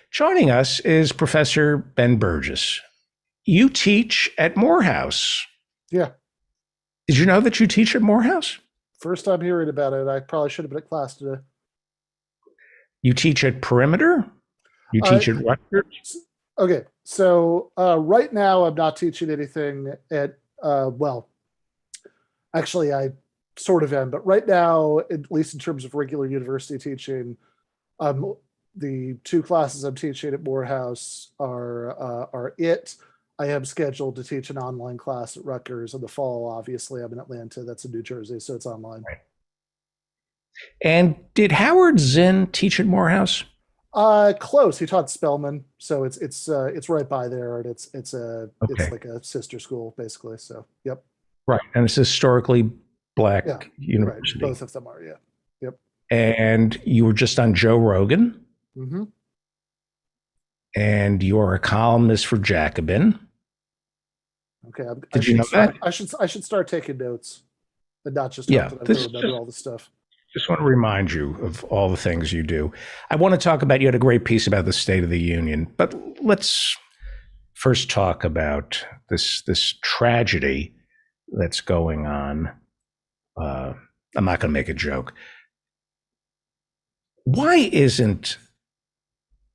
Joining us is Professor Ben Burgess. You teach at Morehouse. Yeah, Did you know that you teach at Morehouse? first time hearing about it. I probably should have been at class today. You teach at Perimeter? You Uh, teach at Rutgers? okay, so right now I'm not teaching anything at, well, actually I sort of am, but right now, at least in terms of regular university teaching, um, the two classes I'm teaching at Morehouse are it. I am scheduled to teach an online class at Rutgers in the fall. Obviously, I'm in Atlanta. That's in New Jersey, so it's online. Right. And did Howard Zinn teach at Morehouse? Close. He taught Spelman, so it's right by there, and it's Okay. like a sister school basically. So, yep, Right. And it's a historically yeah, black right. university. Both of them are, yeah, yep. And you were just on Joe Rogan, Hmm. and you're a columnist for Jacobin. Okay, I Did you should know that? start. I should start taking notes and not just hope Yeah. that I'm This going is to remember just all the stuff. Just want to remind you of all the things you do. I want to talk about, you had a great piece about the State of the Union, but let's first talk about this tragedy that's going on. Uh, I'm not going to make a joke. Why isn't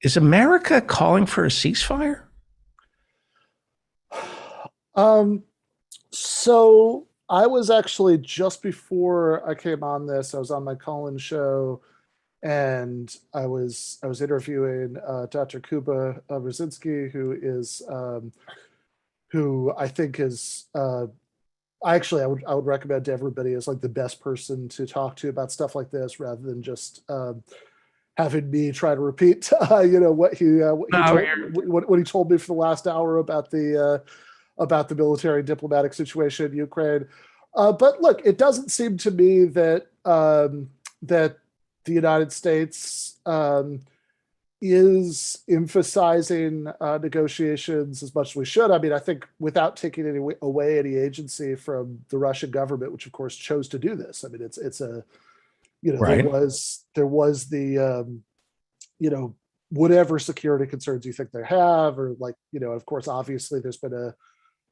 is America calling for a ceasefire? Um, so I was actually just before I came on this, I was on my Colin show, and I was interviewing Dr. Kuba Brzezinski, who I think is I would recommend to everybody as like the best person to talk to about stuff like this, rather than just having me try to repeat what he No, told what he told me for the last hour about the military and diplomatic situation in Ukraine. But look, it doesn't seem to me that the United States is emphasizing negotiations as much as we should. I mean, I think without taking away any agency from the Russian government, which of course chose to do this. I mean, it's a there right, was the you know whatever security concerns you think they have, or like of course, obviously, there's been a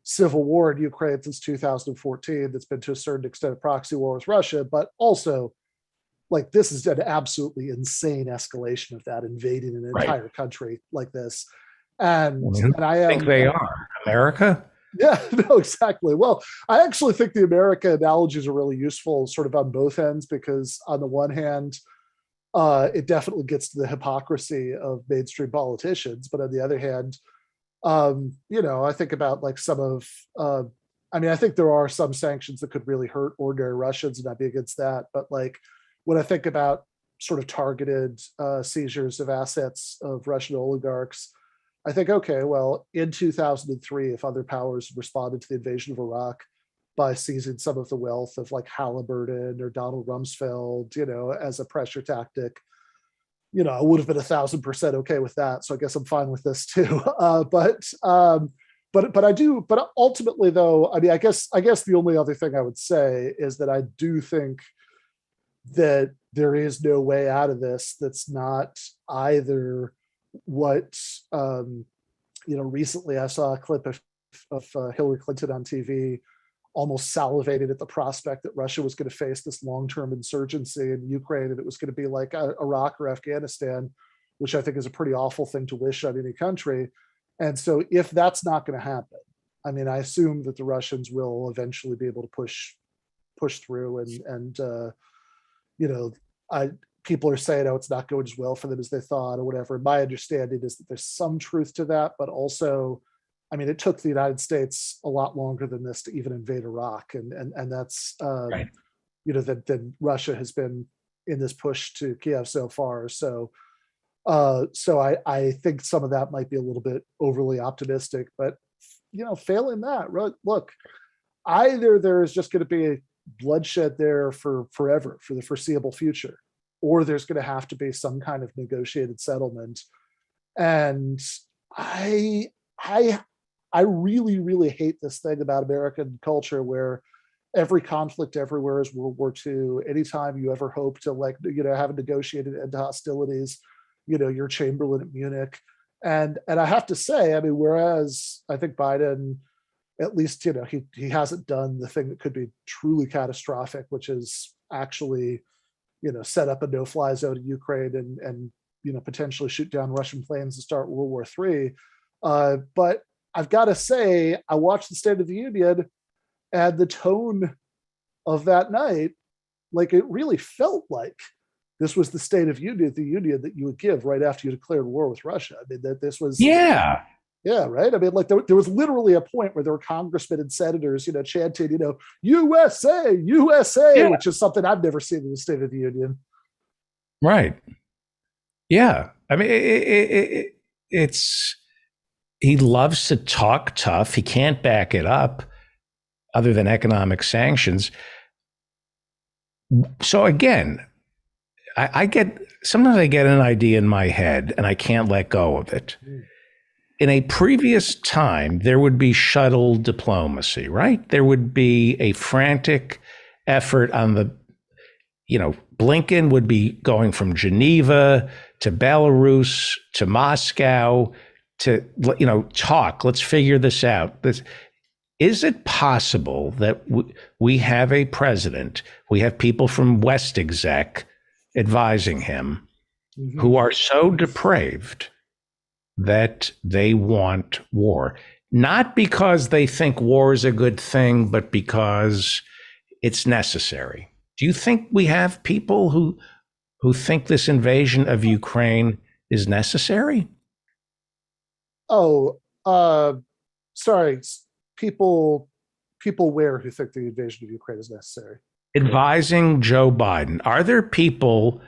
civil war in Ukraine since 2014 that's been to a certain extent a proxy war with Russia, but also like this is an absolutely insane escalation of that, invading an right. entire country like this. I and mean, who do and I you think am they are? America? yeah, no, exactly. Well, I actually think the America analogies are really useful sort of on both ends, because on the one hand, it definitely gets to the hypocrisy of mainstream politicians, but on the other hand, I think about like some of I mean, I think there are some sanctions that could really hurt ordinary Russians, and I'd be against that. But like when I think about sort of targeted seizures of assets of Russian oligarchs, I think, okay, well, in 2003, if other powers responded to the invasion of Iraq by seizing some of the wealth of like Halliburton or Donald Rumsfeld, as a pressure tactic, I would have been 1,000% okay with that. So I guess I'm fine with this too. But I do. But ultimately, though, I mean, I guess the only other thing I would say is that I do think that there is no way out of this that's not either what recently I saw a clip of Hillary Clinton on TV almost salivated at the prospect that Russia was going to face this long-term insurgency in Ukraine, and it was going to be like Iraq or Afghanistan, which I think is a pretty awful thing to wish on any country. And so if that's not going to happen, I mean, I assume that the Russians will eventually be able to push through, and you know, I people are saying, oh, it's not going as well for them as they thought or whatever. My understanding is that there's some truth to that, but also, I mean, it took the United States a lot longer than this to even invade Iraq, and that's Right. that Russia has been in this push to Kiev so far. So I think some of that might be a little bit overly optimistic, but failing that, look, either there is just going to be bloodshed there for forever, for the foreseeable future, or there's going to have to be some kind of negotiated settlement. And I I I really, really hate this thing about American culture where every conflict everywhere is World War II. Anytime you ever hope to have a negotiated end to hostilities, your Chamberlain at Munich. And I have to say, I mean, whereas I think Biden, at least, he hasn't done the thing that could be truly catastrophic, which is actually, set up a no-fly zone in Ukraine and potentially shoot down Russian planes and start World War III. But I've got to say, I watched the State of the Union, and the tone of that night, like, it really felt like this was the State of the Union that you would give right after you declared war with Russia. I mean, that this was, Yeah. yeah, right. I mean, like, there was literally a point where there were congressmen and senators, chanting, USA, USA, Yeah. which is something I've never seen in the State of the Union. Right. Yeah. I mean, it's, he loves to talk tough. He can't back it up other than economic sanctions. So again, sometimes I get an idea in my head and I can't let go of it. In a previous time, there would be shuttle diplomacy, right? There would be a frantic effort on the, Blinken would be going from Geneva to Belarus to Moscow to, talk. Let's figure this out. Is it possible that we have a president, we have people from West Exec advising him who are so depraved that they want war, not because they think war is a good thing, but because it's necessary? Do you think we have people who think this invasion of Ukraine is necessary? Oh, sorry, people where who think the invasion of Ukraine is necessary? Advising Joe Biden. Are there people,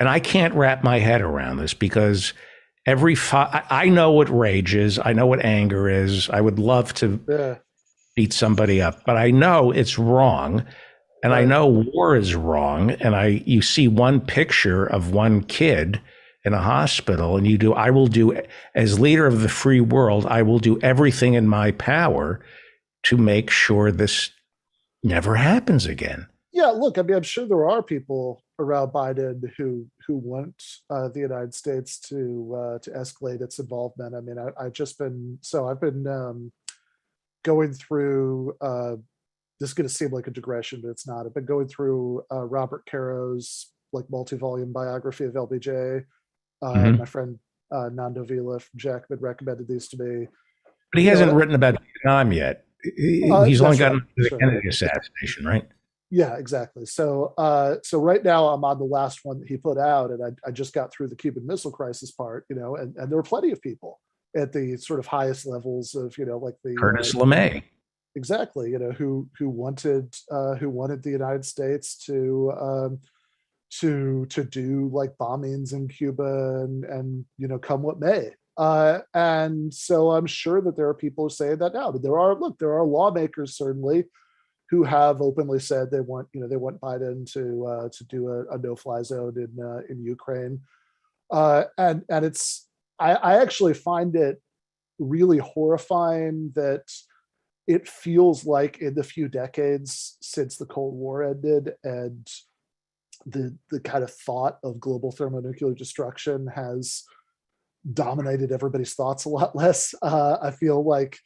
and I can't wrap my head around this because I know what rage is. I know what anger is. I would love to beat somebody up, but I know it's wrong. And I know war is wrong. And you see one picture of one kid in a hospital and I will do, as leader of the free world, I will do everything in my power to make sure this never happens again. Yeah, look, I mean, I'm sure there are people around Biden who want the United States to escalate its involvement. I mean, I've been going through. This is going to seem like a digression, but it's not. I've been going through Robert Caro's multi-volume biography of LBJ. My friend Nando Vila from Jackman recommended these to me. But he hasn't written about Vietnam yet. He's only gotten to the Kennedy assassination, right? Yeah, exactly. So right now I'm on the last one that he put out, and I just got through the Cuban Missile Crisis part, and there were plenty of people at the sort of highest levels of, like the Curtis LeMay. Exactly, who wanted the United States to do bombings in Cuba and come what may. And so I'm sure that there are people who say that now, but there are lawmakers certainly who have openly said they want Biden to do a no-fly zone in Ukraine. And I actually find it really horrifying that it feels like in the few decades since the Cold War ended and the kind of thought of global thermonuclear destruction has dominated everybody's thoughts a lot less. I feel like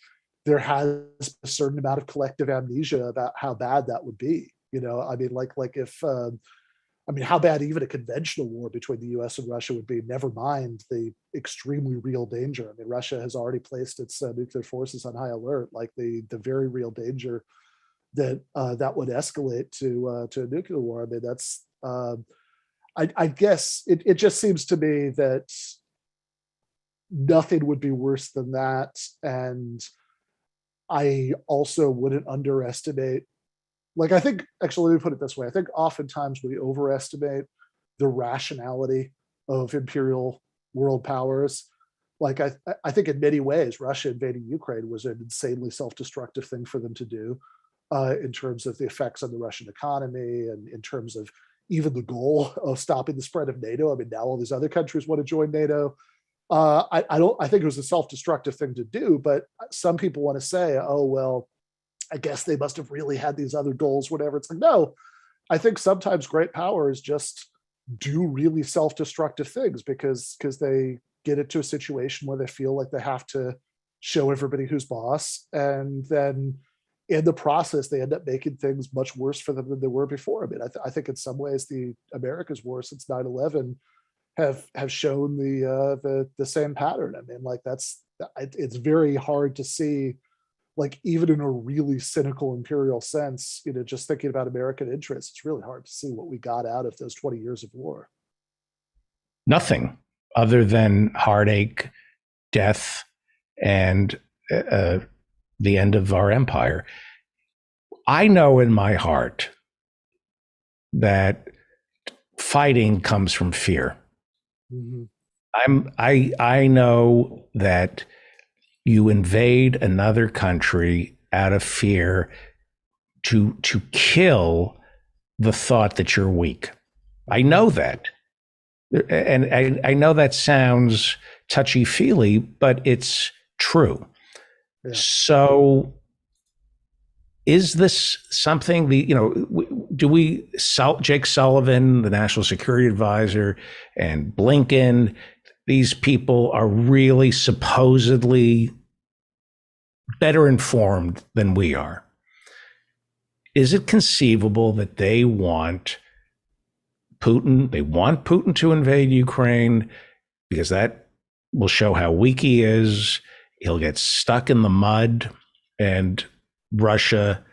there has a certain amount of collective amnesia about how bad that would be. I mean, if how bad even a conventional war between the US and Russia would be, never mind the extremely real danger. I mean, Russia has already placed its nuclear forces on high alert, the very real danger that that would escalate to a nuclear war. I mean, that's, I guess it just seems to me that nothing would be worse than that. And I also wouldn't underestimate, I think, actually, let me put it this way. I think oftentimes we overestimate the rationality of imperial world powers. I think in many ways, Russia invading Ukraine was an insanely self-destructive thing for them to do, in terms of the effects on the Russian economy and in terms of even the goal of stopping the spread of NATO. I mean, now all these other countries want to join NATO. I think it was a self-destructive thing to do, but some people want to say, oh, well, I guess they must have really had these other goals, whatever. It's no, I think sometimes great power is just do really self-destructive things because they get into a situation where they feel like they have to show everybody who's boss, and then in the process they end up making things much worse for them than they were before. I mean, I think in some ways the America's war since 9/11 have shown the same pattern. I mean, like it's very hard to see, like even in a really cynical imperial sense, just thinking about American interests, it's really hard to see what we got out of those 20 years of war. Nothing other than heartache, death, and the end of our empire. I know in my heart that fighting comes from fear. Mm-hmm. I know that you invade another country out of fear to kill the thought that you're weak. I know that. And I know that sounds touchy feely, but it's true. Yeah. So is this something Jake Sullivan, the national security advisor, and Blinken, these people are really supposedly better informed than we are. Is it conceivable that they want Putin to invade Ukraine because that will show how weak he is? He'll get stuck in the mud, and Russia,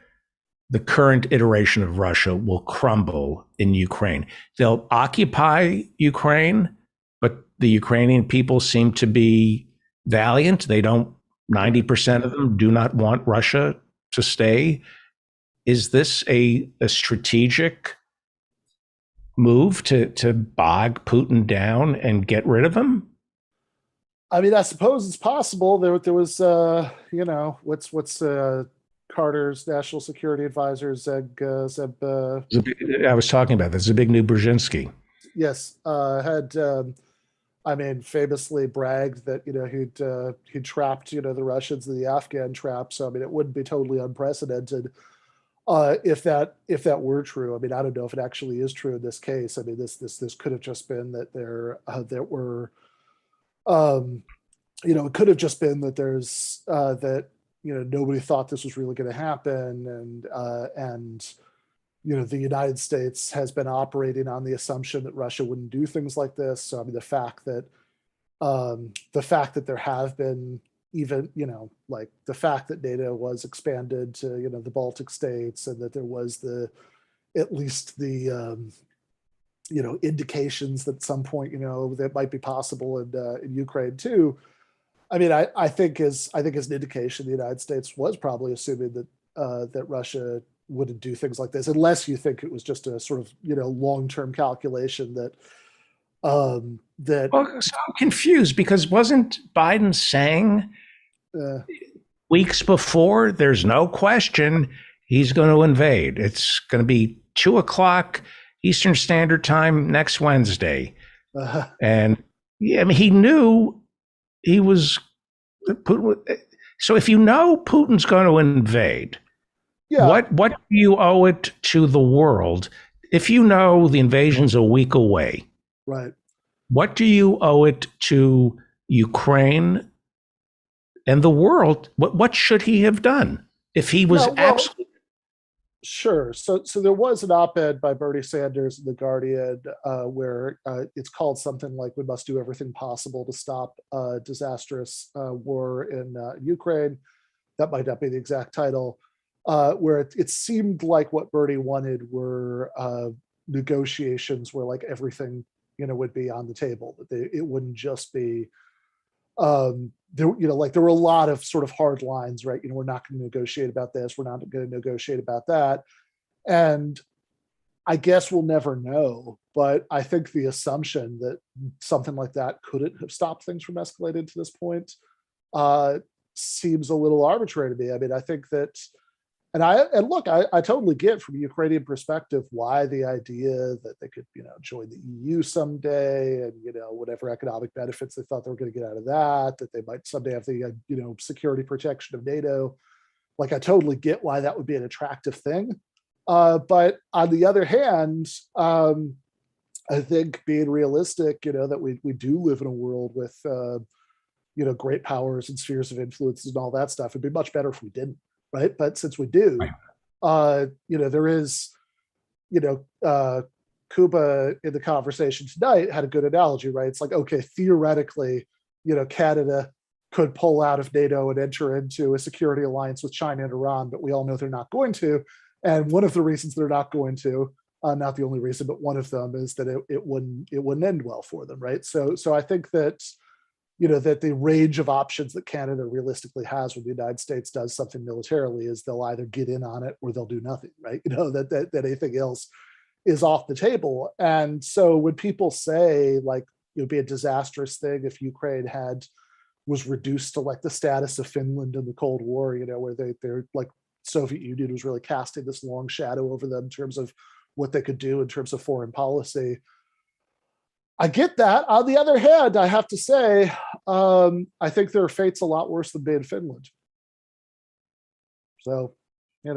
the current iteration of Russia, will crumble in Ukraine. They'll occupy Ukraine, but the Ukrainian people seem to be valiant. 90% of them do not want Russia to stay. Is this a strategic move to bog Putin down and get rid of him? I mean, I suppose it's possible. There was, what's Carter's national security advisor, Zeb. I was talking about this. Zbigniew Brzezinski. Yes, had famously bragged that he'd trapped the Russians in the Afghan trap. So I mean, it wouldn't be totally unprecedented if that were true. I mean, I don't know if it actually is true in this case. I mean, this could have just been that there were. It could have just been that there's that nobody thought this was really going to happen, and the United States has been operating on the assumption that Russia wouldn't do things like this. So I mean, the fact that there have been even like the fact that NATO was expanded to the Baltic states, and that there was at least the indications that at some point that might be possible in Ukraine too. I mean, I think as an indication, the United States was probably assuming that Russia wouldn't do things like this, unless you think it was just a sort of long-term calculation that. Well, so I'm confused, because wasn't Biden saying weeks before, there's no question he's going to invade? It's going to be 2:00 Eastern Standard Time next Wednesday. And yeah, I mean, he knew he was Putin. So if Putin's going to invade, what do you owe it to the world? If the invasion's a week away, right? What do you owe it to Ukraine and the world? What should he have done if he was absolutely? Sure. So there was an op-ed by Bernie Sanders in The Guardian where it's called something like "We must do everything possible to stop disastrous war in Ukraine." That might not be the exact title. Where it seemed like what Bernie wanted were negotiations where like everything would be on the table. That it wouldn't just be there were a lot of sort of hard lines, right? We're not going to negotiate about this, we're not going to negotiate about that, and I guess we'll never know. But I think the assumption that something like that couldn't have stopped things from escalating to this point seems a little arbitrary to me. I mean, I think that, and look, I totally get from a Ukrainian perspective why the idea that they could, join the EU someday, and whatever economic benefits they thought they were going to get out of that they might someday have the security protection of NATO. Like, I totally get why that would be an attractive thing. But on the other hand, I think being realistic, that we do live in a world with great powers and spheres of influence and all that stuff. It'd be much better if we didn't, right? But since we do, Right. there is, you know, Kuba in the conversation tonight had a good analogy, right? It's like, okay, theoretically, Canada could pull out of NATO and enter into a security alliance with China and Iran, but we all know they're not going to. And one of the reasons they're not going to, not the only reason, but one of them is that it wouldn't end well for them, right? So I think that that the range of options that Canada realistically has when the United States does something militarily is they'll either get in on it or they'll do nothing, right? That anything else is off the table. And so when people say like it would be a disastrous thing if Ukraine was reduced to like the status of Finland in the Cold War, where they're like Soviet Union was really casting this long shadow over them in terms of what they could do in terms of foreign policy. I get that. On the other hand, I have to say, I think their fate's a lot worse than being Finland. So, I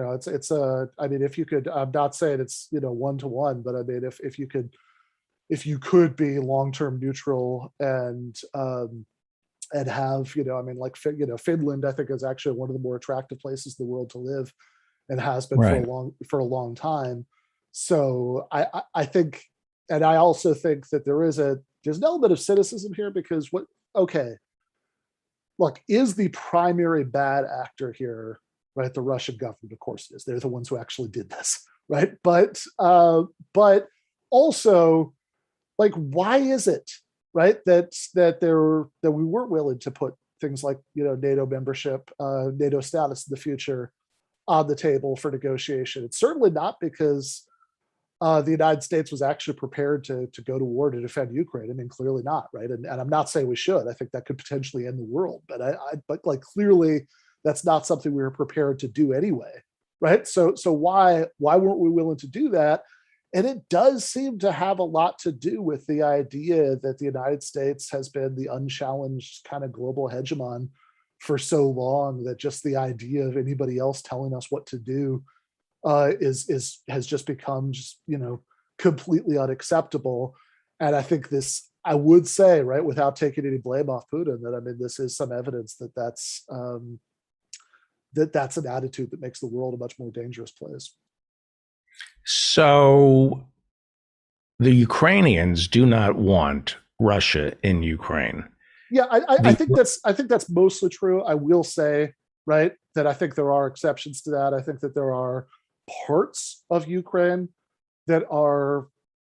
mean, if you could, I'm not saying it's, 1-to-1, but I mean, if you could be long-term neutral and have, I mean, like, Finland, I think is actually one of the more attractive places in the world to live and has been Right. for a long time. So I think, and I also think that there's an element of cynicism here because okay, look, is the primary bad actor here, right? The Russian government, of course it is. They're the ones who actually did this, right? But also, like, why is it, right, that we weren't willing to put things like NATO membership, NATO status in the future on the table for negotiation? It's certainly not because the United States was actually prepared to go to war to defend Ukraine. I mean, clearly not, right? And I'm not saying we should. I think that could potentially end the world, but like clearly that's not something we were prepared to do anyway, right? So why weren't we willing to do that? And it does seem to have a lot to do with the idea that the United States has been the unchallenged kind of global hegemon for so long that just the idea of anybody else telling us what to do has just become completely unacceptable. And I think I would say, right, without taking any blame off Putin, that I mean this is some evidence that that's an attitude that makes the world a much more dangerous place. So the Ukrainians do not want Russia in Ukraine. Yeah, I think that's mostly true. I will say, right, that I think there are exceptions to that. I think that there are parts of Ukraine that are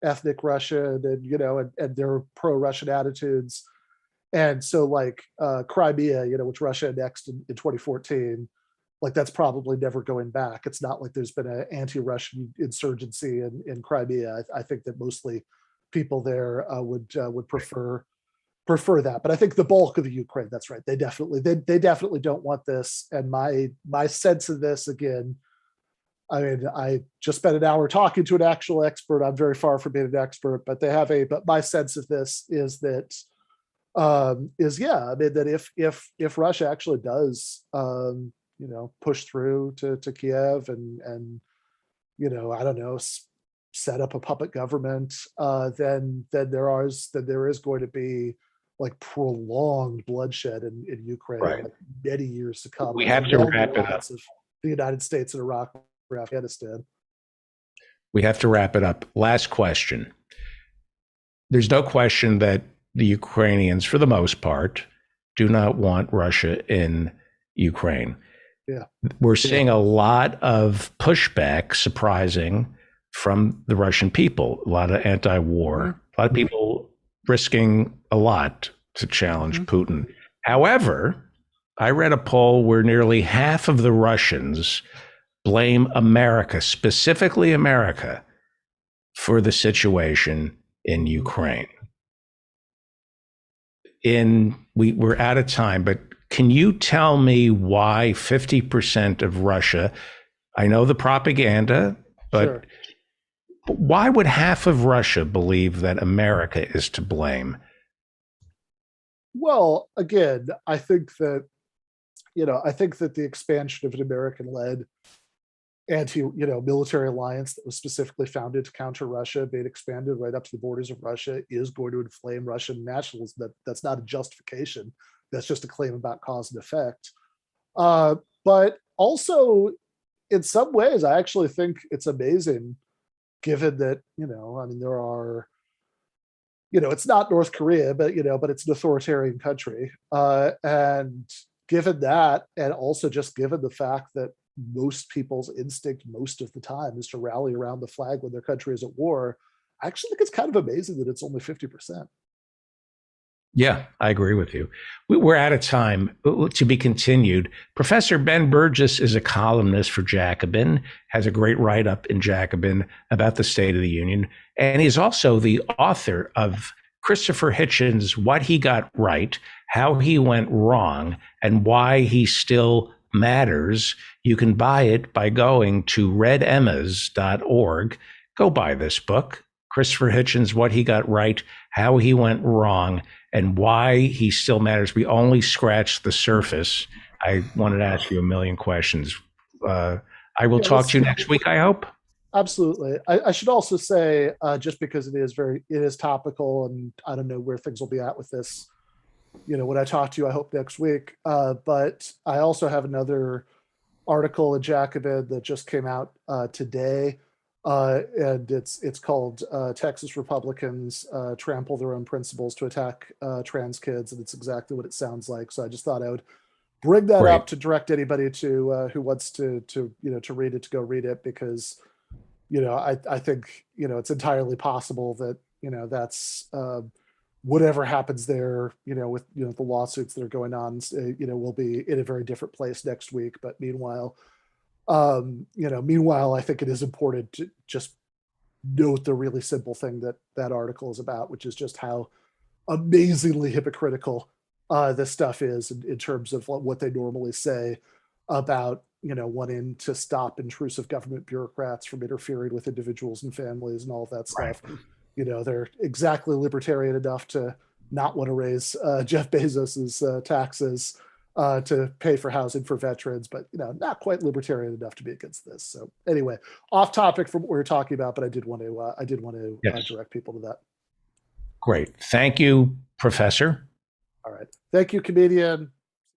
ethnic Russian and they're pro-Russian attitudes. And so like Crimea, which Russia annexed in 2014, like that's probably never going back. It's not like there's been an anti-Russian insurgency in Crimea. I think that mostly people there would prefer that. But I think the bulk of the Ukraine, that's right. They definitely don't want this. And my sense of this, again, I mean, I just spent an hour talking to an actual expert. I'm very far from being an expert, but but my sense of this is that I mean that if Russia actually does push through to Kiev and I don't know, set up a puppet government, then there is going to be like prolonged bloodshed in Ukraine, Right. like many years to come. We have to wrap it up. Of the United States and Iraq or Afghanistan. We have to wrap it up. Last question. There's no question that the Ukrainians, for the most part, do not want Russia in Ukraine. Yeah. We're seeing a lot of pushback, surprising, from the Russian people. A lot of anti-war, a lot of people risking a lot to challenge Putin. However, I read a poll where nearly half of the Russians blame America, specifically America, for the situation in Ukraine. We're out of time, but can you tell me why 50% of Russia, I know the propaganda, but Sure. Why would half of Russia believe that America is to blame? Well, again, I think that the expansion of an American-led military alliance that was specifically founded to counter Russia, being expanded right up to the borders of Russia, is going to inflame Russian nationalism. That's not a justification. That's just a claim about cause and effect. But also, in some ways, I actually think it's amazing, given that there are, it's not North Korea, but it's an authoritarian country, and given that, and also just given the fact that most people's instinct most of the time is to rally around the flag when their country is at war, I actually think it's kind of amazing that it's only 50%. Yeah, I agree with you. We're out of time. To be continued. Professor Ben Burgis is a columnist for Jacobin, has a great write up in Jacobin about the State of the Union. And he's also the author of Christopher Hitchens' What He Got Right, How He Went Wrong, and Why He Still Matters. You can buy it by going to redemmas.org. Go buy this book. Christopher Hitchens, What He Got Right, How He Went Wrong, and Why He Still Matters. We only scratched the surface. I wanted to ask you a million questions. I will talk to you next week, I hope. Absolutely. I should also say, just because it is topical, and I don't know where things will be at with this, when I talk to you, I hope next week. But I also have another article in Jacobin that just came out today. And it's called Texas Republicans Trample Their Own Principles to Attack Trans Kids, and it's exactly what it sounds like. So I just thought I would bring that up to direct anybody to who wants to read it, to go read it, because I think it's entirely possible that that's whatever happens there, with the lawsuits that are going on, we'll be in a very different place next week. But meanwhile, I think it is important to just note the really simple thing that article is about, which is just how amazingly hypocritical this stuff is in terms of what they normally say about wanting to stop intrusive government bureaucrats from interfering with individuals and families and all of that stuff. Right. They're exactly libertarian enough to not want to raise Jeff Bezos's taxes to pay for housing for veterans, but not quite libertarian enough to be against this. So anyway, off topic from what we were talking about, but I did want to yes. Direct people to that. Great, thank you, Professor. All right, thank you, comedian.